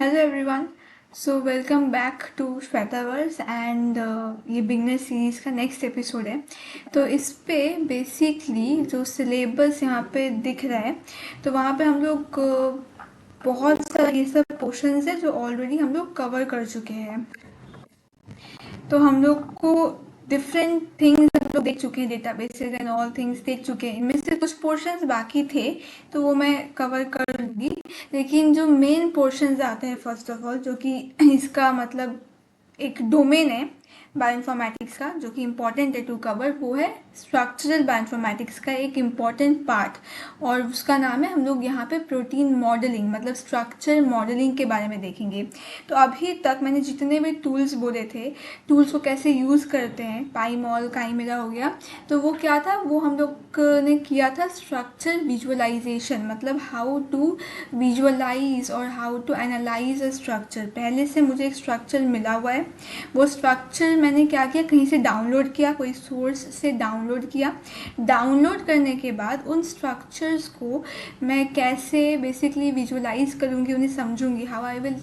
Hello everyone. So welcome back to श्वेतावर्स and ये beginner series का नेक्स्ट एपिसोड है। तो इस पे बेसिकली जो सिलेबस यहाँ पे दिख रहा है, तो वहाँ पे हम लोग बहुत सारा ये सब पोर्शंस है जो ऑलरेडी हम लोग कवर कर चुके हैं। तो हम लोग को डिफरेंट थिंग्स हम लोग देख चुके हैं, डेटाबेसेस एंड ऑल थिंग्स देख चुके हैं। इनमें से कुछ पोर्शंस बाकी थे तो वो मैं कवर कर लूँगी। लेकिन जो मेन पोर्शंस आते हैं फर्स्ट ऑफ ऑल, जो कि इसका मतलब एक डोमेन है बायोइन्फॉर्मेटिक्स का जो कि इम्पॉर्टेंट है टू कवर, वो है स्ट्रक्चरल बायोइन्फॉर्मेटिक्स का एक इम्पॉर्टेंट पार्ट, और उसका नाम है, हम लोग यहाँ पे प्रोटीन मॉडलिंग मतलब स्ट्रक्चर मॉडलिंग के बारे में देखेंगे। तो अभी तक मैंने जितने भी टूल्स बोले थे, टूल्स को कैसे यूज़ करते हैं, पाईमॉल काईमेरा हो गया, तो वो क्या था, वो हम लोग ने किया था स्ट्रक्चर विजुअलाइजेशन, मतलब हाउ टू विजुअलाइज और how to analyse a structure. पहले से मुझे एक स्ट्रक्चर मिला हुआ है, वो स्ट्रक्चर मैंने क्या किया, कहीं से डाउनलोड किया, कोई सोर्स से डाउनलोड किया। डाउनलोड करने के बाद उन स्ट्रक्चर्स को मैं कैसे बेसिकली विजुअलाइज करूँगी, उन्हें समझूंगी, हाउ आई विल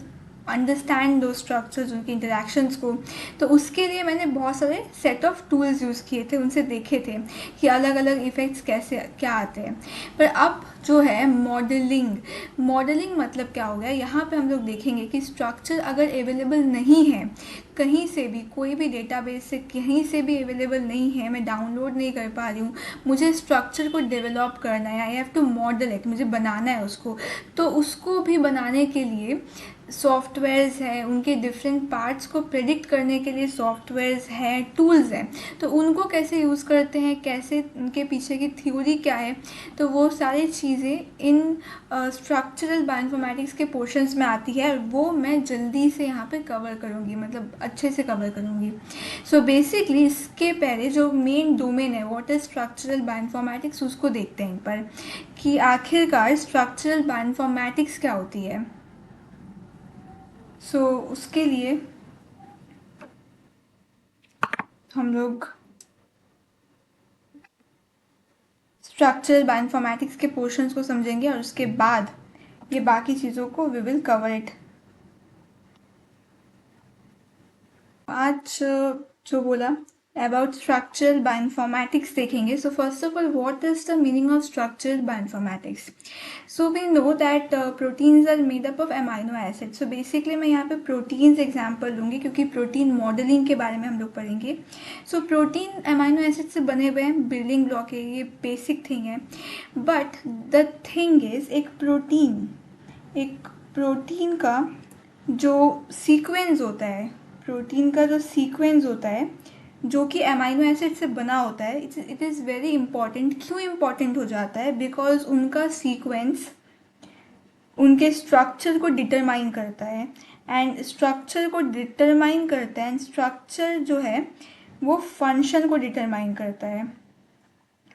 अंडरस्टैंड दो स्ट्रक्चर्स, उनके इंटरेक्शंस को। तो उसके लिए मैंने बहुत सारे सेट ऑफ टूल्स यूज़ किए थे, उनसे देखे थे कि अलग अलग इफ़ेक्ट्स कैसे क्या आते हैं। पर अब जो है मॉडलिंग, मॉडलिंग मतलब क्या हो गया, यहाँ पे हम लोग देखेंगे कि स्ट्रक्चर अगर अवेलेबल नहीं है कहीं से भी, कोई भी डेटाबेस से कहीं से भी अवेलेबल नहीं है, मैं डाउनलोड नहीं कर पा रही हूँ, मुझे स्ट्रक्चर को डेवलप करना है, I have to model it, मुझे बनाना है उसको। तो उसको भी बनाने के लिए सॉफ्टवेयर्स हैं, उनके डिफरेंट पार्ट्स को प्रेडिक्ट करने के लिए सॉफ्टवेयर्स हैं, टूल्स हैं। तो उनको कैसे यूज़ करते हैं, कैसे उनके पीछे की थ्योरी क्या है, तो वो सारी चीज़ें इन स्ट्रक्चरल बायोइन्फॉर्मेटिक्स के पोर्शंस में आती है, और वो मैं जल्दी से यहाँ पे कवर करूँगी, मतलब अच्छे से कवर करूँगी। सो बेसिकली इसके पहले जो मेन डोमेन है व्हाट इज स्ट्रक्चरल बायोइन्फॉर्मेटिक्स, उसको देखते हैं एक बार कि आखिरकार स्ट्रक्चरल बायोइन्फॉर्मेटिक्स क्या होती है। उसके लिए हम लोग स्ट्रक्चरल बायोइन्फॉर्मेटिक्स के पोर्शंस को समझेंगे, और उसके बाद ये बाकी चीज़ों को वी विल कवर इट। आज जो बोला अबाउट स्ट्रक्चरल बायोइन्फॉर्मेटिक्स देखेंगे। So first of all, what is the meaning of structural bioinformatics. So we know that proteins are made up of amino acid. So basically मैं यहाँ पे proteins example लूँगी क्योंकि protein modelling के बारे में हम लोग पढ़ेंगे। सो प्रोटीन अमाइनो एसिड से बने हुए हैं, बिल्डिंग ब्लॉक है, ये बेसिक थिंग है। बट द थिंग इज, एक प्रोटीन का जो सीक्वेंस होता है, प्रोटीन का जो सीक्वेंस होता है जो कि अमाइनो एसिड से बना होता है, इट इज़ वेरी इंपॉर्टेंट। क्यों इम्पॉर्टेंट हो जाता है, बिकॉज उनका सीक्वेंस उनके स्ट्रक्चर को डिटरमाइन करता है, एंड स्ट्रक्चर को डिटरमाइन करता है, एंड स्ट्रक्चर जो है वो फंक्शन को डिटरमाइन करता है।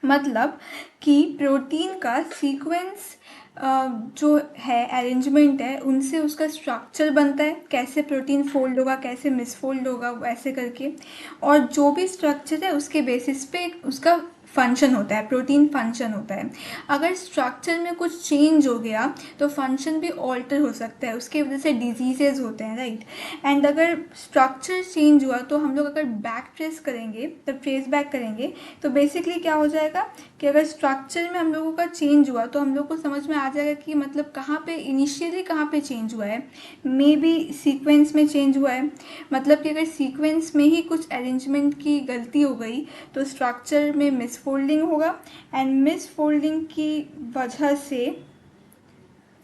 मतलब कि प्रोटीन का सीक्वेंस जो है, अरेंजमेंट है, उनसे उसका स्ट्रक्चर बनता है, कैसे प्रोटीन फोल्ड होगा, कैसे मिसफोल्ड होगा, वैसे करके। और जो भी स्ट्रक्चर है उसके बेसिस पे उसका फंक्शन होता है, प्रोटीन फंक्शन होता है। अगर स्ट्रक्चर में कुछ चेंज हो गया तो फंक्शन भी ऑल्टर हो सकता है, उसके वजह से डिजीजेज होते हैं, राइट। एंड अगर स्ट्रक्चर चेंज हुआ तो हम लोग अगर बैक ट्रेस करेंगे, तब ट्रेस बैक करेंगे, तो बेसिकली क्या हो जाएगा कि अगर स्ट्रक्चर में हम लोगों का चेंज हुआ तो हम लोग को समझ में आ जाएगा कि मतलब कहाँ पे इनिशियली कहाँ पे चेंज हुआ है। मे बी सीक्वेंस में चेंज हुआ है, मतलब कि अगर सीक्वेंस में ही कुछ अरेंजमेंट की गलती हो गई तो स्ट्रक्चर में मिसफोल्डिंग होगा, एंड मिसफोल्डिंग की वजह से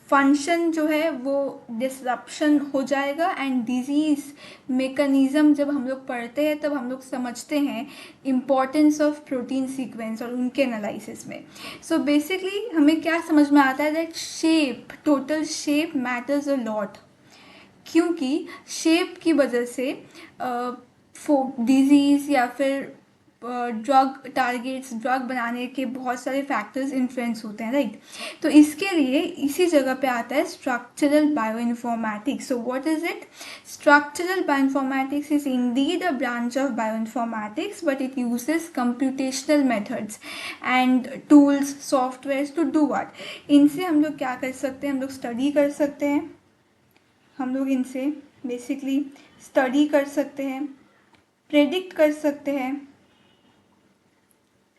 फंक्शन जो है वो डिसरप्शन हो जाएगा, एंड डिजीज़ मेकनिज़म जब हम लोग पढ़ते हैं तब हम लोग समझते हैं इम्पॉर्टेंस ऑफ प्रोटीन सीक्वेंस और उनके एनालिसिस में। सो बेसिकली हमें क्या समझ में आता है, that shape, total shape matters a lot, क्योंकि शेप की वजह से डिजीज़ या फिर ड्रग टारगेट्स, ड्रग बनाने के बहुत सारे फैक्टर्स इन्फ्लुएंस होते हैं, राइट। तो इसके लिए इसी जगह पे आता है structural bioinformatics. So what is it, structural bioinformatics is indeed a branch of bioinformatics, but it uses computational methods and tools, software to do what. इनसे हम लोग क्या कर सकते हैं, हम लोग स्टडी कर सकते हैं, हम लोग इनसे बेसिकली स्टडी कर सकते हैं, प्रेडिक्ट कर सकते हैं,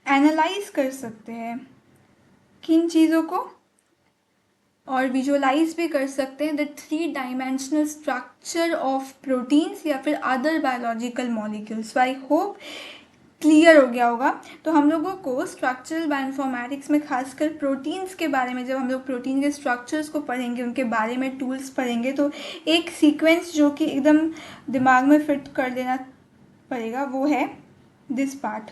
एनालाइज कर सकते हैं किन चीज़ों को, और विजुअलाइज भी कर सकते हैं the 3 dimensional structure of proteins या फिर other biological molecules. I hope clear हो गया होगा। तो हम लोगों को स्ट्रक्चरल बायोइन्फॉर्मेटिक्स में खासकर प्रोटीन्स के बारे में, जब हम लोग प्रोटीन के स्ट्रक्चर्स को पढ़ेंगे, उनके बारे में टूल्स पढ़ेंगे, तो एक सीक्वेंस जो कि एकदम दिमाग में फिट कर लेना पड़ेगा वो है दिस पार्ट।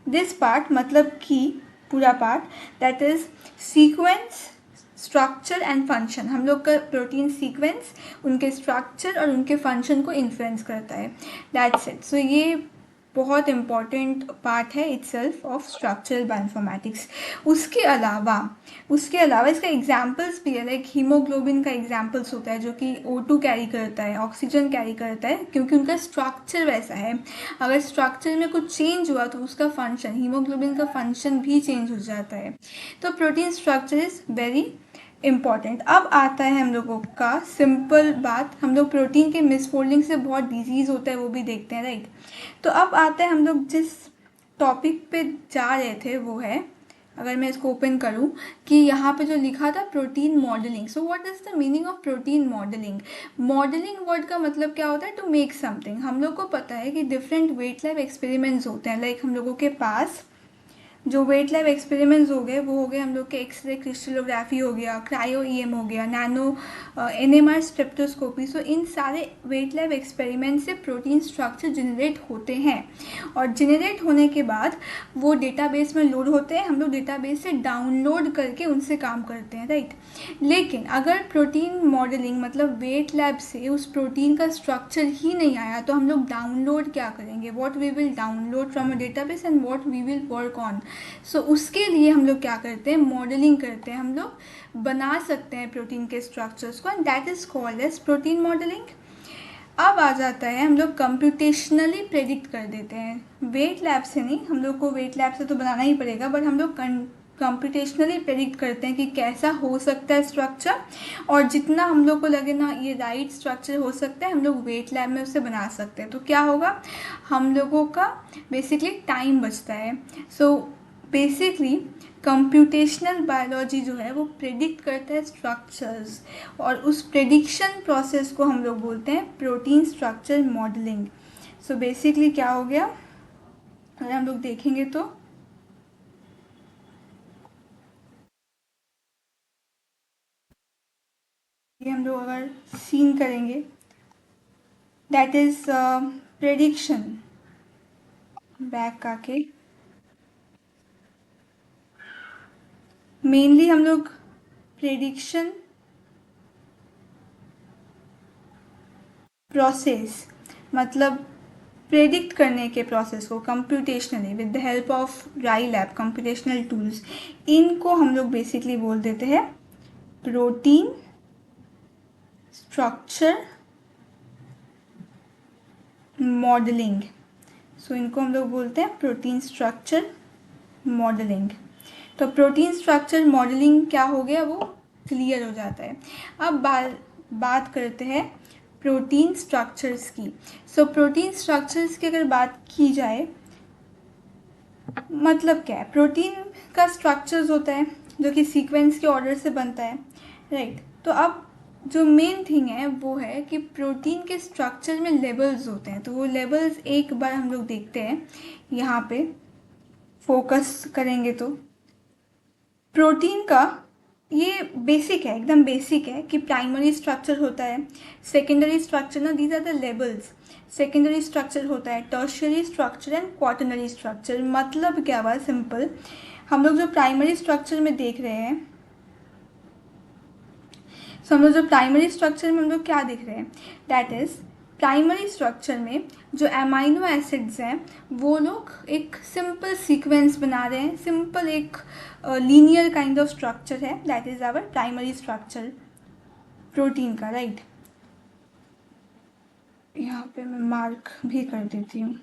दिस पार्ट मतलब कि पूरा part, that is sequence, structure and function. हम लोग का प्रोटीन सीक्वेंस उनके स्ट्रक्चर और उनके फंक्शन को इन्फ्लुएंस करता है। That's it. सो ये बहुत इम्पॉर्टेंट पार्ट है इटसेल्फ ऑफ स्ट्रक्चरल बायोइन्फॉर्मेटिक्स। उसके अलावा इसका एग्जाम्पल्स भी है, लाइक हीमोग्लोबिन का एग्जाम्पल्स होता है जो कि O2 कैरी करता है, ऑक्सीजन कैरी करता है, क्योंकि उनका स्ट्रक्चर वैसा है। अगर स्ट्रक्चर में कुछ चेंज हुआ तो उसका फंक्शन, हीमोग्लोबिन का फंक्शन भी चेंज हो जाता है। तो protein structure is very important. अब आता है हम लोगों का सिंपल बात, हम लोग प्रोटीन के मिसफोल्डिंग से बहुत डिजीज़ होता है वो भी देखते हैं, राइट। तो अब आता है हम लोग जिस टॉपिक पे जा रहे थे वो है, अगर मैं इसको ओपन करूं, कि यहाँ पे जो लिखा था protein modelling. So what is the meaning of protein modelling? Modelling word का मतलब क्या होता है? To make something. हम लोग को पता है कि डिफरेंट वेट लैब एक्सपेरिमेंट्स होते हैं, लाइक हम लोगों के पास जो वेट लैब एक्सपेरिमेंट्स हो गए वो हो गए हम लोग के एक्सरे क्रिस्टलोग्राफी हो गया, क्रायो ईएम हो गया, नैनो एनएमआर स्पेक्ट्रोस्कोपी। सो इन सारे वेट लैब एक्सपेरिमेंट से प्रोटीन स्ट्रक्चर जनरेट होते हैं, और जनरेट होने के बाद वो डेटाबेस में लोड होते हैं। हम लोग डेटाबेस से डाउनलोड करके उनसे काम करते हैं, राइट। लेकिन अगर प्रोटीन मॉडलिंग मतलब वेट लैब से उस प्रोटीन का स्ट्रक्चर ही नहीं आया तो हम लोग डाउनलोड क्या करेंगे? What we will download from a database and what we will work on. So उसके लिए हम लोग क्या करते हैं? मॉडलिंग करते हैं। हम लोग बना सकते हैं प्रोटीन के स्ट्रक्चर्स को, and that is called as protein modelling. अब आ जाता है हम लोग कंप्यूटेशनली प्रेडिक्ट कर देते हैं, वेट लैब से नहीं, हम लोग को वेट लैब से तो बनाना ही पड़ेगा, बट हम लोग कंप्यूटेशनली प्रेडिक्ट करते हैं कि कैसा हो सकता है स्ट्रक्चर, और जितना हम लोग को लगे ना ये राइट स्ट्रक्चर हो सकता है हम लोग वेट लैब में उसे बना सकते हैं। तो क्या होगा? हम लोगों का बेसिकली टाइम बचता है। सो बेसिकली कंप्यूटेशनल बायोलॉजी जो है वो प्रेडिक्ट करता है स्ट्रक्चर्स, और उस प्रेडिक्शन प्रोसेस को हम लोग बोलते हैं protein structure modelling. So basically क्या हो गया, अगर हम लोग देखेंगे तो ये हम लोग अगर सीन करेंगे, दैट इज प्रेडिक्शन। बैक आके मेनली हम लोग प्रेडिक्शन प्रोसेस मतलब प्रेडिक्ट करने के प्रोसेस को computationally with the help of राई लैब कंप्यूटेशनल टूल्स, इनको हम लोग बेसिकली बोल देते हैं प्रोटीन स्ट्रक्चर मॉडलिंग। सो इनको हम लोग बोलते हैं प्रोटीन स्ट्रक्चर मॉडलिंग। तो प्रोटीन स्ट्रक्चर मॉडलिंग क्या हो गया, वो क्लियर हो जाता है। अब बात करते हैं प्रोटीन स्ट्रक्चर्स की। सो प्रोटीन स्ट्रक्चर्स की अगर बात की जाए, मतलब क्या है? प्रोटीन का स्ट्रक्चर्स होता है जो कि सीक्वेंस के ऑर्डर से बनता है, राइट। तो अब जो मेन थिंग है वो है कि प्रोटीन के स्ट्रक्चर में लेवल्स होते हैं। तो वो लेवल्स एक बार हम लोग देखते हैं, यहाँ पे फोकस करेंगे तो प्रोटीन का ये बेसिक है, एकदम बेसिक है कि प्राइमरी स्ट्रक्चर होता है, सेकेंडरी स्ट्रक्चर ना, these are the levels. Secondary structure होता है, tertiary structure and quaternary structure. मतलब क्या हुआ? सिंपल, हम लोग जो प्राइमरी स्ट्रक्चर में देख रहे हैं, सो हम लोग जो प्राइमरी स्ट्रक्चर में हम लोग क्या देख रहे हैं, दैट इज प्राइमरी स्ट्रक्चर में जो अमाइनो एसिड्स हैं वो लोग एक सिंपल सीक्वेंस बना रहे हैं, सिंपल एक लीनियर काइंड ऑफ स्ट्रक्चर है, that is our primary structure protein का, राइट। यहाँ पे मैं मार्क भी कर देती हूँ।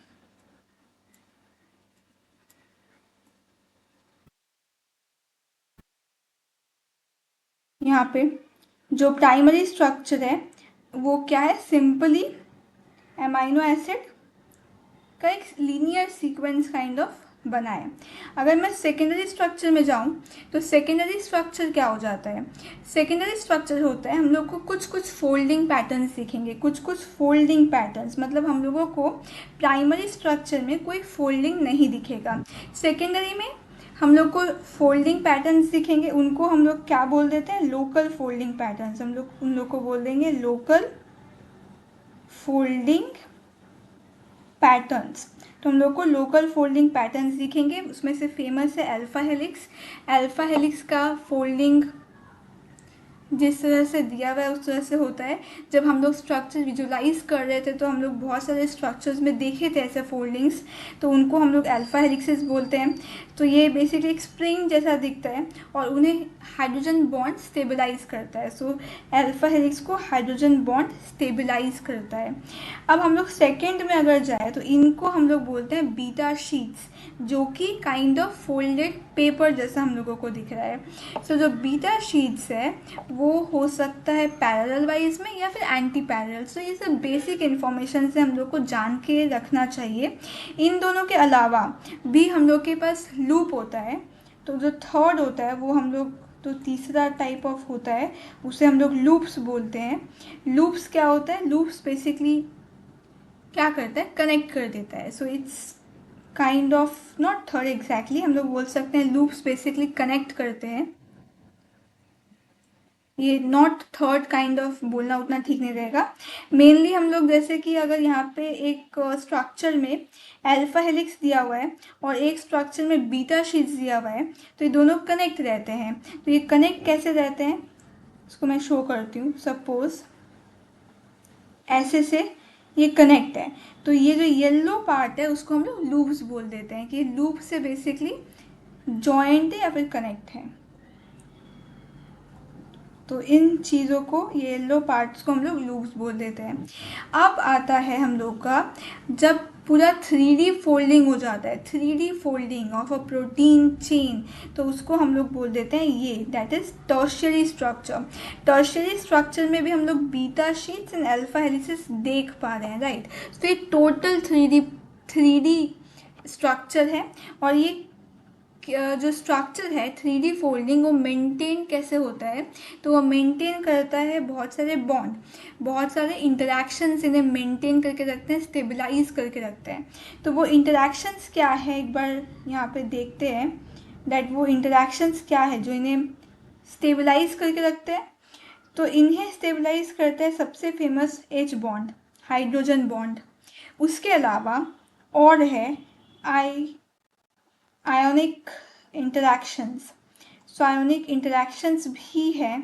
यहाँ पे जो प्राइमरी स्ट्रक्चर है वो क्या है, सिंपली एमाइनो एसिड का एक लीनियर सीक्वेंस काइंड ऑफ बना है। अगर मैं सेकेंडरी स्ट्रक्चर में जाऊँ तो सेकेंडरी स्ट्रक्चर क्या हो जाता है, सेकेंडरी स्ट्रक्चर होता है हम लोग को कुछ कुछ फोल्डिंग पैटर्न्स दिखेंगे, कुछ कुछ फोल्डिंग पैटर्न्स, मतलब हम लोगों को प्राइमरी स्ट्रक्चर में कोई फोल्डिंग नहीं दिखेगा, सेकेंडरी में हम लोग को फोल्डिंग पैटर्न्स दिखेंगे, उनको हम लोग क्या बोल देते हैं, लोकल फोल्डिंग पैटर्न्स, हम लोग उन लोग को बोल देंगे लोकल फोल्डिंग पैटर्न्स। तो हम लोग को लोकल फोल्डिंग पैटर्न्स दिखेंगे, उसमें से फेमस है अल्फा हेलिक्स। अल्फा हेलिक्स का फोल्डिंग जिस तरह से दिया हुआ है उस तरह से होता है। जब हम लोग स्ट्रक्चर विजुलाइज कर रहे थे तो हम लोग बहुत सारे स्ट्रक्चर्स में देखे थे ऐसे फोल्डिंग्स, तो उनको हम लोग अल्फा हेलिक्सेस बोलते हैं। तो ये बेसिकली एक स्प्रिंग जैसा दिखता है और उन्हें हाइड्रोजन बॉन्ड स्टेबलाइज करता है। सो अल्फा हेलिक्स को हाइड्रोजन बॉन्ड स्टेबलाइज करता है। अब हम लोग सेकेंड में अगर जाए तो इनको हम लोग बोलते हैं बीटा शीट्स, जो कि काइंड ऑफ फोल्डेड पेपर जैसा हम लोगों को दिख रहा है। सो जो बीटा शीट्स है वो हो सकता है पैरेलल वाइज में या फिर एंटी पैरेलल। सो ये सब बेसिक इन्फॉर्मेशन से हम लोग को जान के रखना चाहिए। इन दोनों के अलावा भी हम लोग के पास लूप होता है। तो जो थर्ड होता है वो हम लोग, तो तीसरा टाइप ऑफ होता है उसे हम लोग लूप्स बोलते हैं। लूप्स क्या होता है, लूप्स बेसिकली क्या करता है, कनेक्ट कर देता है। So it's kind of not third exactly, हम लोग बोल सकते हैं लूप्स बेसिकली कनेक्ट करते हैं। ये नॉट थर्ड काइंड ऑफ बोलना उतना ठीक नहीं रहेगा। मेनली हम लोग जैसे कि अगर यहाँ पे एक स्ट्रक्चर में अल्फा हेलिक्स दिया हुआ है और एक स्ट्रक्चर में बीटा शीट्स दिया हुआ है तो ये दोनों कनेक्ट रहते हैं। तो ये कनेक्ट कैसे रहते हैं उसको मैं शो करती हूँ। सपोज ऐसे से ये कनेक्ट है, तो ये जो येलो पार्ट है उसको हम लोग लूप्स बोल देते हैं कि लूप से बेसिकली जॉइंट है या फिर कनेक्ट है। तो इन चीज़ों को, ये येलो पार्ट्स को हम लोग लूप्स बोल देते हैं। अब आता है हम लोग का जब पूरा 3D फोल्डिंग हो जाता है, 3D folding of a protein chain, तो उसको हम लोग बोल देते हैं ये, that is tertiary structure. Tertiary structure में भी हम लोग beta sheets and alpha helices देख पा रहे हैं, राइट। तो ये टोटल 3D स्ट्रक्चर है। और ये जो स्ट्रक्चर है 3D फोल्डिंग, वो मेंटेन कैसे होता है, तो वो मेंटेन करता है बहुत सारे बॉन्ड, बहुत सारे इंटरेक्शंस इन्हें मेंटेन करके रखते हैं, स्टेबलाइज करके रखते हैं। तो वो इंटरेक्शंस क्या है एक बार यहाँ पे देखते हैं, दैट वो इंटरेक्शंस क्या है जो इन्हें स्टेबलाइज करके रखते हैं। तो इन्हें स्टेबलाइज करते हैं सबसे famous H bond, hydrogen bond. उसके अलावा और है आयोनिक इंटरैक्शंस। सो आयोनिक इंटरैक्शंस भी है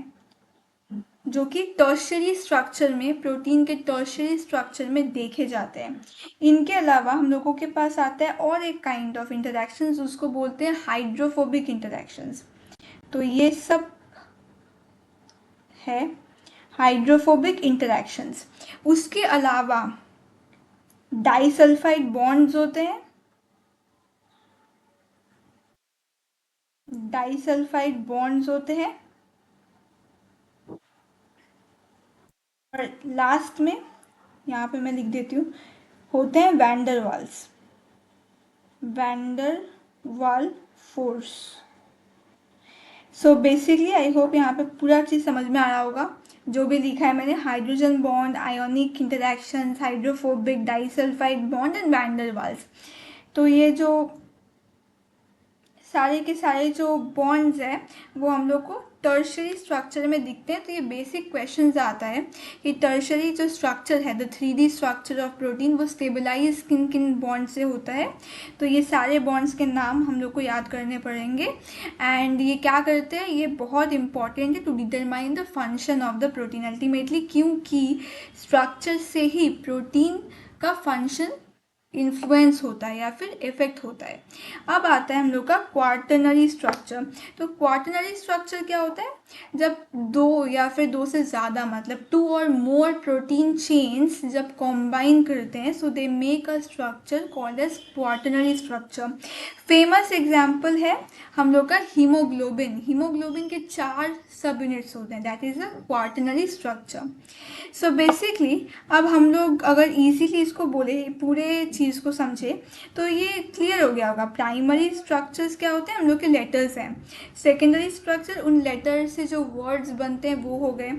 जो कि टर्शियरी स्ट्रक्चर में, प्रोटीन के टर्शियरी स्ट्रक्चर में देखे जाते हैं। इनके अलावा हम लोगों के पास आता है और एक काइंड ऑफ इंटरैक्शंस, उसको बोलते हैं हाइड्रोफोबिक इंटरैक्शंस। तो ये सब है हाइड्रोफोबिक इंटरैक्शंस। उसके अलावा डाइसल्फाइड बॉन्ड्स होते हैं, डाइसल्फाइड बॉन्ड्स होते हैं। और लास्ट में यहाँ पे मैं लिख देती हूँ, होते हैं van der Waals, van der Waal force. So basically I hope यहाँ पे पूरा चीज़ समझ में आ रहा होगा जो भी लिखा है मैंने, hydrogen bond, ionic interactions, hydrophobic, disulphide bond and van der Waals. तो ये जो सारे के सारे जो बॉन्ड्स हैं वो हम लोग को टर्शरी स्ट्रक्चर में दिखते हैं। तो ये बेसिक क्वेश्चंस आता है कि टर्शरी जो स्ट्रक्चर है, the 3D structure of protein, वो स्टेबलाइज किन किन बॉन्ड से होता है। तो ये सारे बॉन्ड्स के नाम हम लोग को याद करने पड़ेंगे। एंड ये क्या करते हैं, ये बहुत इंपॉर्टेंट है to determine the function of the protein ultimately, क्योंकि स्ट्रक्चर से ही प्रोटीन का फंक्शन इन्फ्लुएंस होता है या फिर इफेक्ट होता है। अब आता है हम लोग का क्वार्टनरी स्ट्रक्चर। तो क्वार्टनरी स्ट्रक्चर क्या होता है, जब दो या फिर दो से ज़्यादा मतलब टू और मोर प्रोटीन चेन्स जब कॉम्बाइन करते हैं, so they make a structure called as quaternary structure. Famous example है हम लोग का हीमोग्लोबिन। हीमोग्लोबिन के 4 सब यूनिट्स होते हैं, that is a quaternary structure. So basically अब हम लोग अगर इजीली इसको बोले, पूरे चीज़ को समझे, तो ये क्लियर हो गया होगा। प्राइमरी स्ट्रक्चर्स क्या होते हैं, हम लोग के लेटर्स हैं। सेकेंडरी स्ट्रक्चर, उन लेटर से जो वर्ड्स बनते हैं वो हो गए।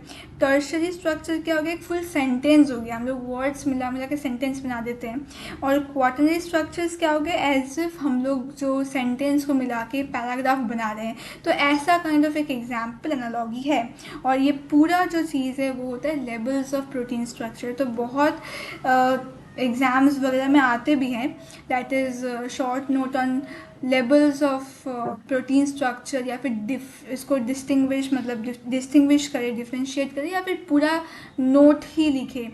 टर्शरी स्ट्रक्चर क्या हो गया, एक फुल सेंटेंस हो गया, हम लोग वर्ड्स मिला मिला के सेंटेंस बना देते हैं। और क्वाटरनरी स्ट्रक्चर्स क्या हो गए, एज इफ हम लोग जो सेंटेंस को मिला के पैराग्राफ बना रहे हैं। तो ऐसा काइंड ऑफ एक एग्जाम्पल एनालॉगी है। और ये पूरा जो चीज़ है वो होता है लेवल्स ऑफ प्रोटीन स्ट्रक्चर। तो बहुत एग्ज़ाम्स वगैरह में आते भी हैं, that is short note on levels of protein structure, या फिर इसको डिस्टिंग्विश मतलब डिस्टिंग्विश करे, डिफ्रेंशिएट करे, या फिर पूरा नोट ही लिखे।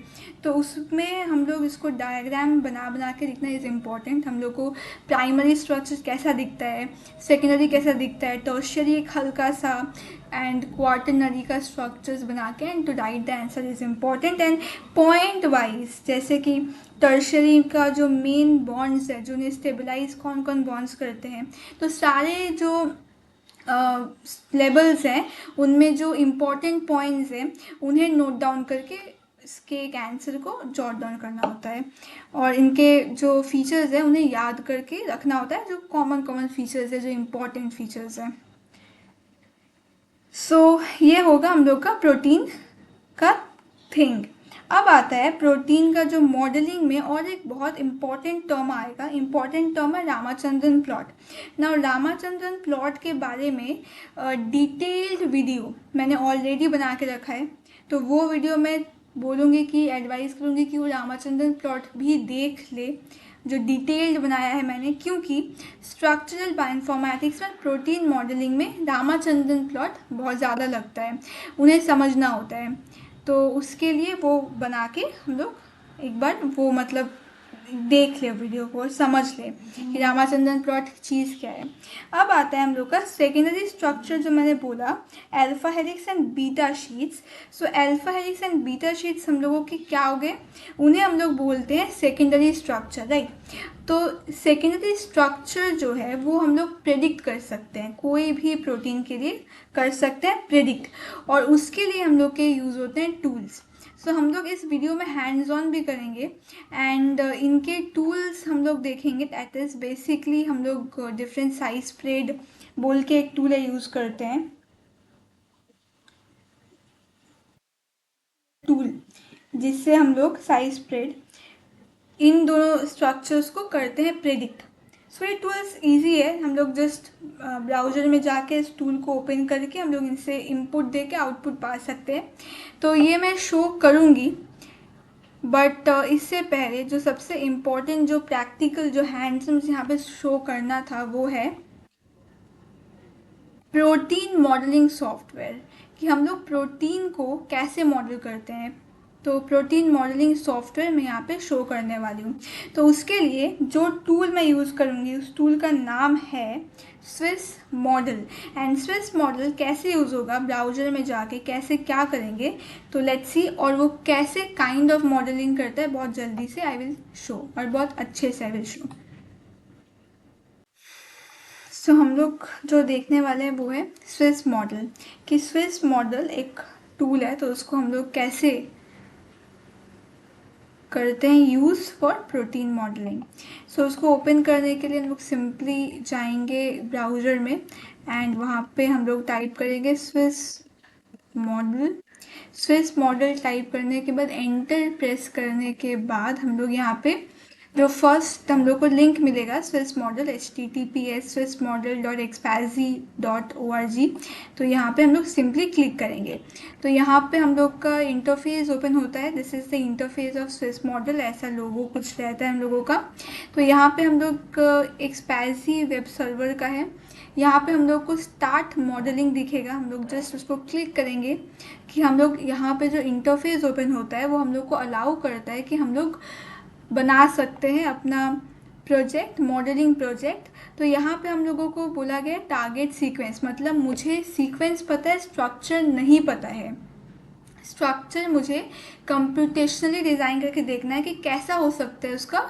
तो उसमें हम लोग इसको डायग्राम बना बना के लिखना इज़ इम्पॉर्टेंट। हम लोग को प्राइमरी स्ट्रक्चर कैसा दिखता है, सेकेंडरी कैसा दिखता है, टर्शियरी एक हल्का सा, एंड क्वाटरनरी का स्ट्रक्चर्स बना के, and to write the answer is important. And point wise, जैसे कि टर्शरी का जो मेन बॉन्ड्स है, जो उन्हें स्टेबलाइज कौन कौन बॉन्ड्स करते हैं, तो सारे जो लेवल्स हैं उनमें जो इम्पोर्टेंट पॉइंट्स हैं उन्हें नोट डाउन करके इसके एक आंसर को जॉट डाउन करना होता है। और इनके जो फीचर्स हैं उन्हें याद करके रखना होता है, जो कॉमन फीचर्स है, जो इम्पोर्टेंट फीचर्स हैं। सो ये होगा हम लोग का प्रोटीन का थिंग। अब आता है प्रोटीन का जो मॉडलिंग में और एक बहुत इम्पॉर्टेंट टर्म आएगा। इम्पॉर्टेंट टर्म है रामाचंद्रन प्लॉट। ना रामाचंद्रन प्लॉट के बारे में डिटेल्ड वीडियो मैंने ऑलरेडी बना के रखा है, तो वो वीडियो मैं बोलूँगी कि एडवाइस करूँगी कि वो रामाचंद्रन प्लॉट भी देख ले, जो डिटेल्ड बनाया है मैंने। क्योंकि स्ट्रक्चरल बायोइन्फॉर्मेटिक्स में प्रोटीन मॉडलिंग में रामाचंद्रन प्लॉट बहुत ज़्यादा लगता है, उन्हें समझना होता है। तो उसके लिए वो बना के हम लोग एक बार वो मतलब देख ले वीडियो को और समझ ले कि रामाचंद्रन प्लॉट चीज़ क्या है। अब आता है हम लोग का सेकेंडरी स्ट्रक्चर, जो मैंने बोला alpha helix and beta sheets. So alpha helix and beta sheets हम लोगों के क्या हो गए, उन्हें हम लोग बोलते हैं सेकेंडरी स्ट्रक्चर, राइट। तो सेकेंडरी स्ट्रक्चर जो है वो हम लोग प्रेडिक्ट कर सकते हैं, कोई भी प्रोटीन के लिए कर सकते हैं प्रेडिक्ट, और उसके लिए हम लोग के यूज़ होते हैं टूल्स। सो हम लोग इस वीडियो में हैंड्स ऑन भी करेंगे, एंड इनके टूल्स हम लोग देखेंगे। दैट इज़ बेसिकली हम लोग डिफरेंट साइज स्प्रेड बोल के एक टूल यूज़ करते हैं, टूल जिससे हम लोग साइज स्प्रेड इन दोनों स्ट्रक्चर्स को करते हैं प्रेडिक्ट। सो ये टूल्स इजी है, हम लोग जस्ट ब्राउज़र में जाके इस टूल को ओपन करके हम लोग इनसे इनपुट दे के आउटपुट पा सकते हैं। तो ये मैं शो करूँगी, बट इससे पहले जो सबसे इम्पोर्टेंट जो प्रैक्टिकल जो हैंड्स मुझे यहाँ पे शो करना था वो है प्रोटीन मॉडलिंग सॉफ्टवेयर, कि हम लोग प्रोटीन को कैसे मॉडल करते हैं। तो प्रोटीन मॉडलिंग सॉफ्टवेयर मैं यहाँ पे शो करने वाली हूँ। तो उसके लिए जो टूल मैं यूज़ करूँगी उस टूल का नाम है Swiss model. And Swiss model कैसे यूज़ होगा, ब्राउज़र में जाके कैसे क्या करेंगे, तो लेट्स सी। और वो कैसे काइंड ऑफ मॉडलिंग करता है बहुत जल्दी से आई विल शो, और बहुत अच्छे से आई विल शो। सो हम लोग जो देखने वाले हैं वो है स्विस मॉडल, कि स्विस मॉडल एक टूल है, तो उसको हम लोग कैसे करते हैं यूज़ फॉर प्रोटीन मॉडलिंग। सो उसको ओपन करने के लिए हम लोग सिंपली जाएंगे ब्राउज़र में, एंड वहाँ पे हम लोग टाइप करेंगे Swiss model. Swiss model type करने के बाद एंटर प्रेस करने के बाद हम लोग यहाँ पे जो फर्स्ट हम लोग को लिंक मिलेगा स्विस मॉडल https://swissmodel.expazi.org, तो यहाँ पे हम लोग सिंपली क्लिक करेंगे। तो यहाँ पे हम लोग का इंटरफेस ओपन होता है, this is the interface of Swiss model, ऐसा लोगो कुछ रहता है हम लोगों का। तो यहाँ पे हम लोग एक्सपैजी वेब सर्वर का है, यहाँ पे हम लोग को स्टार्ट मॉडलिंग दिखेगा, हम लोग जस्ट उसको क्लिक करेंगे कि हम लोग यहाँ पे जो इंटरफेस ओपन होता है वो हम लोग को अलाउ करता है कि हम लोग बना सकते हैं अपना प्रोजेक्ट, मॉडलिंग प्रोजेक्ट तो यहाँ पे हम लोगों को बोला गया टारगेट सीक्वेंस, मतलब मुझे सीक्वेंस पता है, स्ट्रक्चर नहीं पता है। स्ट्रक्चर मुझे कंप्यूटेशनली डिज़ाइन करके देखना है कि कैसा हो सकता है उसका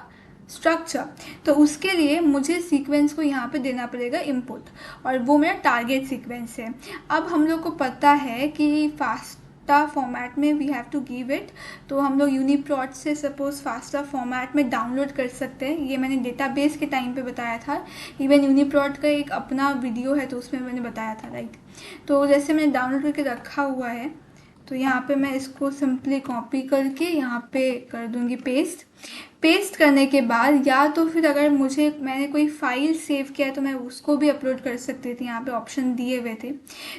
स्ट्रक्चर। तो उसके लिए मुझे सीक्वेंस को यहाँ पे देना पड़ेगा इनपुट, और वो मेरा टारगेट सीक्वेंस है। अब हम लोग को पता है कि फास्टा फॉर्मेट में we have to give it, तो हम लोग यूनिप्रोट से सपोज फास्टा फॉर्मेट में डाउनलोड कर सकते हैं। ये मैंने डेटाबेस के टाइम पे बताया था, इवन यूनिप्रोट का एक अपना वीडियो है तो उसमें मैंने बताया था, राइट। तो जैसे मैंने डाउनलोड करके रखा हुआ है, तो यहाँ पे मैं इसको सिंपली कॉपी करके यहाँ पे कर दूँगी पेस्ट। पेस्ट करने के बाद या तो फिर अगर मैंने कोई फाइल सेव किया है तो मैं उसको भी अपलोड कर सकती थी, यहाँ पे ऑप्शन दिए हुए थे।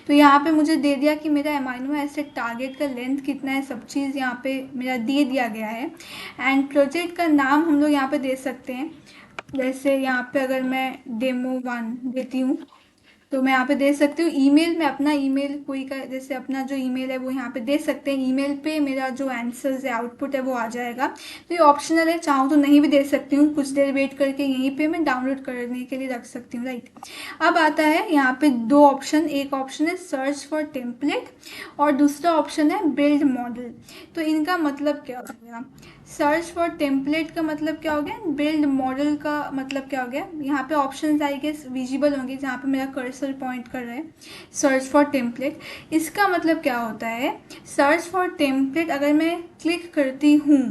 तो यहाँ पे मुझे दे दिया कि मेरा अमाइनो एसिड टारगेट का लेंथ कितना है, सब चीज़ यहाँ पे मेरा दे दिया गया है। एंड प्रोजेक्ट का नाम हम लोग यहाँ पे दे सकते हैं। जैसे यहाँ पे अगर मैं डेमो 1 देती हूँ तो मैं यहाँ पे दे सकती हूँ। ईमेल में अपना ईमेल कोई का, जैसे अपना जो ईमेल है वो यहाँ पे दे सकते हैं। ईमेल पे मेरा जो आंसर्स है, आउटपुट है, वो आ जाएगा। तो ये ऑप्शनल है, चाहूँ तो नहीं भी दे सकती हूँ, कुछ देर वेट करके यहीं पे मैं डाउनलोड करने के लिए रख सकती हूँ, राइट। अब आता है यहाँ पे 2 ऑप्शन, एक ऑप्शन है सर्च फॉर टेम्पलेट और दूसरा ऑप्शन है बिल्ड मॉडल। तो इनका मतलब क्या हो गया? सर्च फॉर टेम्पलेट का मतलब क्या हो गया, बिल्ड मॉडल का मतलब क्या हो गया? यहाँ पे ऑप्शंस आई गेस विजिबल होंगे जहाँ पे मेरा कर्सर पॉइंट कर रहा है, सर्च फॉर टेम्पलेट। इसका मतलब क्या होता है, सर्च फॉर टेम्पलेट अगर मैं क्लिक करती हूँ,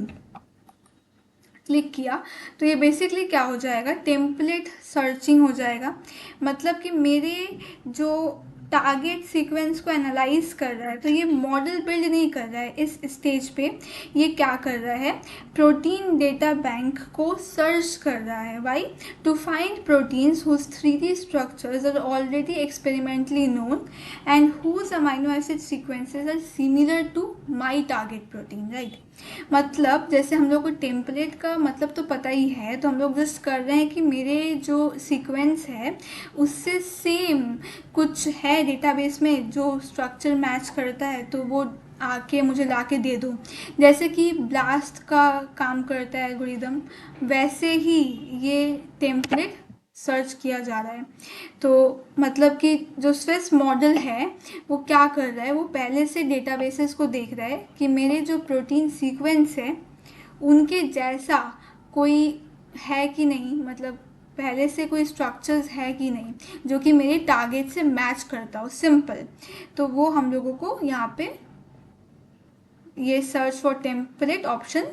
क्लिक किया तो ये बेसिकली क्या हो जाएगा, टेम्पलेट सर्चिंग हो जाएगा। मतलब कि मेरे जो टारगेट सीक्वेंस को एनालाइज कर रहा है, तो ये मॉडल बिल्ड नहीं कर रहा है इस स्टेज पे। ये क्या कर रहा है, प्रोटीन डेटा बैंक को सर्च कर रहा है। Why? To find proteins whose 3D structures are already experimentally known and whose amino acid sequences are similar to my target protein, right. मतलब जैसे हम लोग को टेम्पलेट का मतलब तो पता ही है, तो हम लोग जस्ट कर रहे हैं कि मेरे जो सीक्वेंस है उससे सेम कुछ है डेटाबेस में जो स्ट्रक्चर मैच करता है, तो वो आके मुझे ला के दे दो। जैसे कि ब्लास्ट का काम करता है एल्गोरिदम, वैसे ही ये टेम्पलेट सर्च किया जा रहा है। तो मतलब कि जो स्विस मॉडल है वो क्या कर रहा है, वो पहले से डेटाबेसेस को देख रहा है कि मेरे जो प्रोटीन सीक्वेंस है उनके जैसा कोई है कि नहीं, मतलब पहले से कोई स्ट्रक्चर्स है कि नहीं जो कि मेरे टारगेट से मैच करता हो, सिंपल। तो वो हम लोगों को यहाँ पे ये सर्च फॉर टेम्पलेट ऑप्शन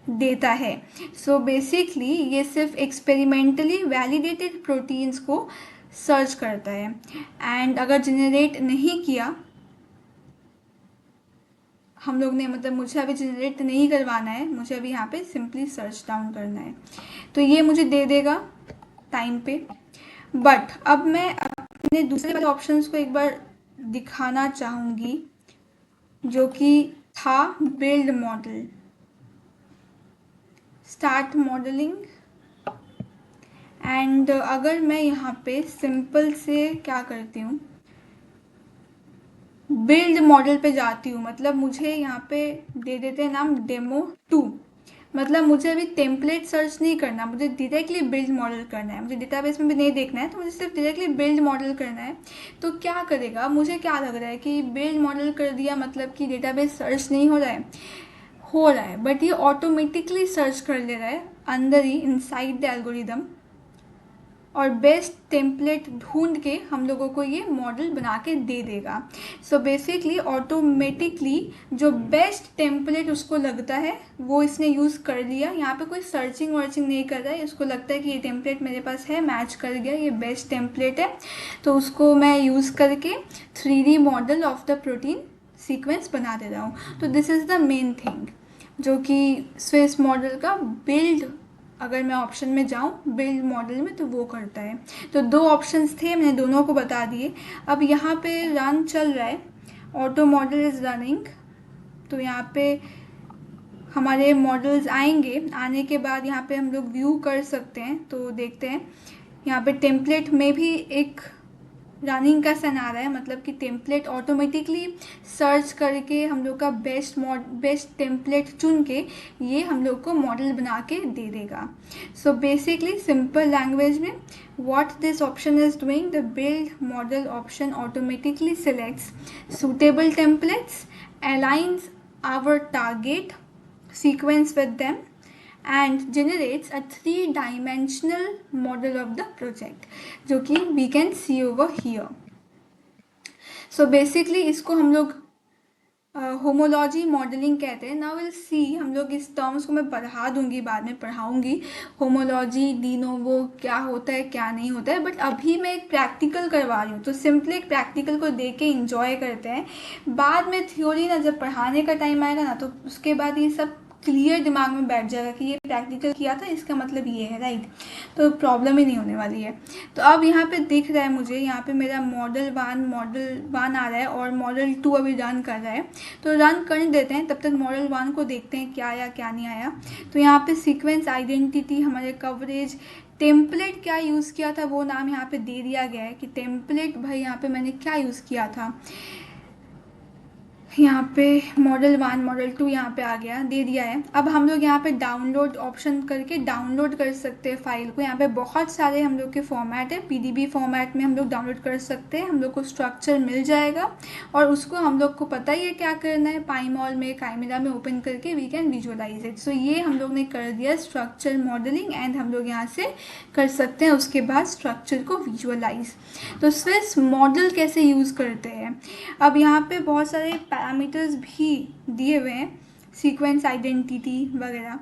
देता है। सो बेसिकली ये सिर्फ एक्सपेरिमेंटली वैलिडेटेड प्रोटीन्स को सर्च करता है। एंड अगर जनरेट नहीं किया हम लोग ने, मतलब मुझे अभी जनरेट नहीं करवाना है, मुझे अभी यहाँ पे सिंपली सर्च डाउन करना है, तो ये मुझे दे देगा टाइम पे। बट अब मैं अपने दूसरे वाले ऑप्शंस को एक बार दिखाना चाहूँगी, जो कि था build model, start modelling. And अगर मैं यहाँ पे सिंपल से क्या करती हूँ, बिल्ड मॉडल पे जाती हूँ, मतलब मुझे यहाँ पे दे देते हैं नाम डेमो 2। मतलब मुझे अभी टेम्पलेट सर्च नहीं करना, मुझे डायरेक्टली बिल्ड मॉडल करना है, मुझे डेटाबेस में भी नहीं देखना है, तो मुझे सिर्फ डायरेक्टली बिल्ड मॉडल करना है। तो क्या करेगा, मुझे क्या लग रहा है कि बिल्ड मॉडल कर दिया मतलब कि डेटाबेस सर्च नहीं हो रहा है, हो रहा है, बट ये ऑटोमेटिकली सर्च कर ले रहा है अंदर ही, इनसाइड द एल्गोरिदम, और बेस्ट टेम्पलेट ढूंढ के हम लोगों को ये मॉडल बना के दे देगा। सो बेसिकली ऑटोमेटिकली जो बेस्ट टेम्पलेट उसको लगता है वो इसने यूज़ कर लिया। यहाँ पे कोई सर्चिंग वर्चिंग नहीं कर रहा है, इसको लगता है कि ये टेम्पलेट मेरे पास है, मैच कर गया, ये बेस्ट टेम्पलेट है, तो उसको मैं यूज़ करके 3D model of the protein sequence बना दे रहा हूँ। तो this is the main thing जो कि स्विस मॉडल का बिल्ड, अगर मैं ऑप्शन में जाऊँ बिल्ड मॉडल में, तो वो करता है। तो 2 ऑप्शंस थे, मैंने दोनों को बता दिए। अब यहाँ पे रन चल रहा है, ऑटो मॉडल इज़ रनिंग। तो यहाँ पे हमारे मॉडल्स आएंगे, आने के बाद यहाँ पे हम लोग व्यू कर सकते हैं। तो देखते हैं यहाँ पे टेम्पलेट में भी एक रनिंग का सन आ रहा है, मतलब कि टेम्पलेट ऑटोमेटिकली सर्च करके हम लोग का बेस्ट टेम्पलेट चुन के ये हम लोग को मॉडल बना के दे देगा। सो बेसिकली सिंपल लैंग्वेज में what this option is doing, the build model option automatically selects suitable templates, aligns our target sequence with them, and generates a three-dimensional model of the project, जो कि we can see over here. So basically इसको हम लोग homology modelling कहते हैं। Now will see, हम लोग इस टर्म्स को मैं पढ़ा दूंगी, बाद में पढ़ाऊंगी होमोलॉजी डी नोवो क्या होता है क्या नहीं होता है, बट अभी मैं एक प्रैक्टिकल करवा रही हूँ, तो सिंपली एक प्रैक्टिकल को देख के इंजॉय करते हैं। बाद में थ्योरी ना जब पढ़ाने का टाइम आएगा ना, तो उसके बाद ये सब क्लियर दिमाग में बैठ जाएगा कि ये प्रैक्टिकल किया था, इसका मतलब ये है, राइट। तो प्रॉब्लम ही नहीं होने वाली है। तो अब यहाँ पे दिख रहा है मुझे, यहाँ पे मेरा मॉडल वन आ रहा है और मॉडल 2 अभी रन कर रहा है। तो रन कर देते हैं, तब तक मॉडल 1 को देखते हैं क्या आया क्या नहीं आया। तो यहाँ पे सीक्वेंस आइडेंटिटी, हमारे कवरेज, टेम्पलेट क्या यूज़ किया था वो नाम यहाँ पे दे दिया गया है कि टेम्पलेट भाई यहाँ पे मैंने क्या यूज़ किया था। यहाँ पे मॉडल 1 मॉडल 2 यहाँ पे आ गया, दे दिया है। अब हम लोग यहाँ पे डाउनलोड ऑप्शन करके डाउनलोड कर सकते हैं फाइल को। यहाँ पे बहुत सारे हम लोग के फॉर्मेट है, पीडीबी फॉर्मेट में हम लोग डाउनलोड कर सकते हैं। हम लोग को स्ट्रक्चर मिल जाएगा और उसको हम लोग को पता ही है क्या करना है, पाईमॉल में काइमेरा में ओपन करके वी कैन विजुअलाइज इट। सो ये हम लोग ने कर दिया स्ट्रक्चर मॉडलिंग, एंड हम लोग यहाँ से कर सकते हैं उसके बाद स्ट्रक्चर को विजुअलाइज। तो स्विस मॉडल कैसे यूज़ करते हैं, अब यहाँ पे बहुत सारे पैरामीटर्स भी दिए हुए हैं, सीक्वेंस आइडेंटिटी वगैरह।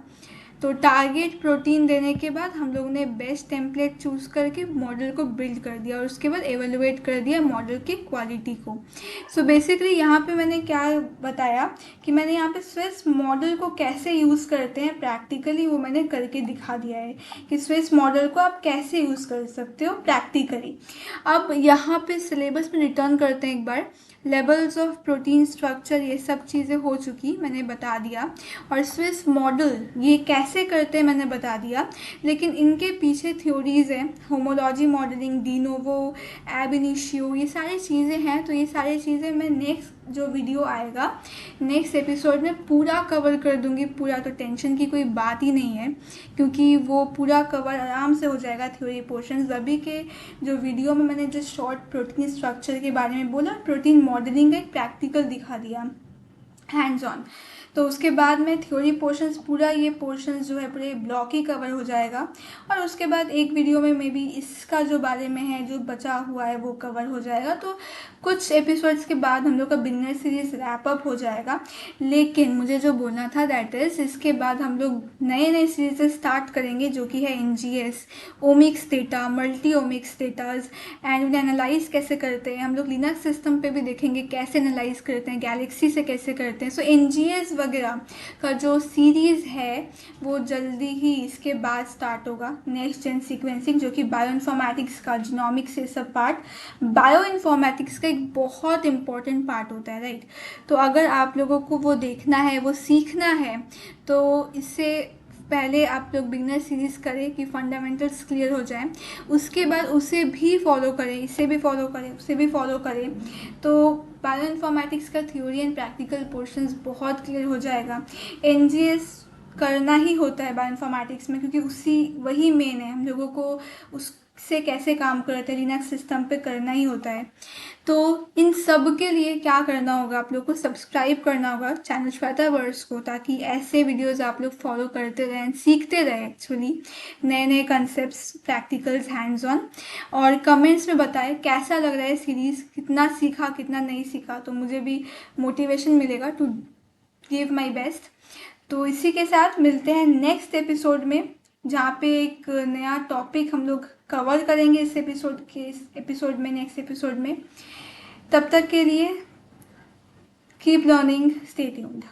तो टारगेट प्रोटीन देने के बाद हम लोगों ने बेस्ट टेम्पलेट चूज़ करके मॉडल को बिल्ड कर दिया और उसके बाद एवेलुएट कर दिया मॉडल की क्वालिटी को। सो बेसिकली यहाँ पे मैंने क्या बताया कि मैंने यहाँ पे स्विस मॉडल को कैसे यूज़ करते हैं प्रैक्टिकली, वो मैंने करके दिखा दिया है कि स्विस मॉडल को आप कैसे यूज़ कर सकते हो प्रैक्टिकली। अब यहाँ पे सिलेबस में रिटर्न करते हैं एक बार। लेवल्स ऑफ प्रोटीन स्ट्रक्चर ये सब चीज़ें हो चुकी, मैंने बता दिया। और स्विस मॉडल ये कैसे करते हैं मैंने बता दिया, लेकिन इनके पीछे थ्योरीज हैं, होमोलॉजी मॉडलिंग, डी नोवो, एब इनिशियो, ये सारी चीज़ें हैं। तो ये सारी चीज़ें मैं नेक्स्ट जो वीडियो आएगा नेक्स्ट एपिसोड में पूरा कवर कर दूंगी पूरा। तो टेंशन की कोई बात ही नहीं है, क्योंकि वो पूरा कवर आराम से हो जाएगा थ्योरी पोर्शन। अभी के जो वीडियो में मैंने जो शॉर्ट प्रोटीन स्ट्रक्चर के बारे में बोला, प्रोटीन मॉडलिंग का एक प्रैक्टिकल दिखा दिया हैंड्स ऑन, तो उसके बाद में थ्योरी पोर्शंस पूरा ये पोर्शंस जो है पूरे ब्लॉक ही कवर हो जाएगा। और उसके बाद एक वीडियो में मे बी इसका जो बारे में है जो बचा हुआ है वो कवर हो जाएगा। तो कुछ एपिसोड्स के बाद हम लोग का बिगनर सीरीज रैप अप हो जाएगा। लेकिन मुझे जो बोलना था दैट इज़ इसके बाद हम लोग नए नए सीरीज स्टार्ट करेंगे, जो कि है NGS, omics data, multi omics datas, and उन्हें एनालाइज कैसे करते हैं। हम लोग लिनक्स सिस्टम पे भी देखेंगे कैसे एनालाइज करते हैं, गैलेक्सी से कैसे करते हैं। सो NGS वगैरह का जो सीरीज़ है वो जल्दी ही इसके बाद स्टार्ट होगा। नेक्स्ट जेन सीक्वेंसिंग, जो कि बायो इन्फॉर्मेटिक्स का, जीनोमिक्स से सब पार्ट बायो इन्फॉर्मेटिक्स का एक बहुत इंपॉर्टेंट पार्ट होता है, राइट। तो अगर आप लोगों को वो देखना है, वो सीखना है, तो इससे पहले आप लोग बिगनर सीरीज़ करें कि फंडामेंटल्स क्लियर हो जाए, उसके बाद उसे भी फॉलो करें, इसे भी फॉलो करें, उसे भी फॉलो करें। तो बायो इन्फॉर्मेटिक्स का थ्योरी एंड प्रैक्टिकल पोर्शंस बहुत क्लियर हो जाएगा। NGS करना ही होता है बायो इन्फॉर्मेटिक्स में, क्योंकि वही मेन है, हम लोगों को उससे कैसे काम करते हैं लिनक्स सिस्टम पे करना ही होता है। तो इन सब के लिए क्या करना होगा, आप लोग को सब्सक्राइब करना होगा चैनल श्वेतावर्स को, ताकि ऐसे वीडियोस आप लोग फॉलो करते रहें, सीखते रहें एक्चुअली नए नए कंसेप्ट्स, प्रैक्टिकल्स, हैंड्स ऑन। और कमेंट्स में बताएं कैसा लग रहा है सीरीज़, कितना सीखा कितना नहीं सीखा, तो मुझे भी मोटिवेशन मिलेगा टू गिव माई बेस्ट। तो इसी के साथ मिलते हैं नेक्स्ट एपिसोड में, जहाँ पे एक नया टॉपिक हम लोग कवर करेंगे इस एपिसोड में, नेक्स्ट एपिसोड में। तब तक के लिए कीप लर्निंग, स्टे ट्यून्ड।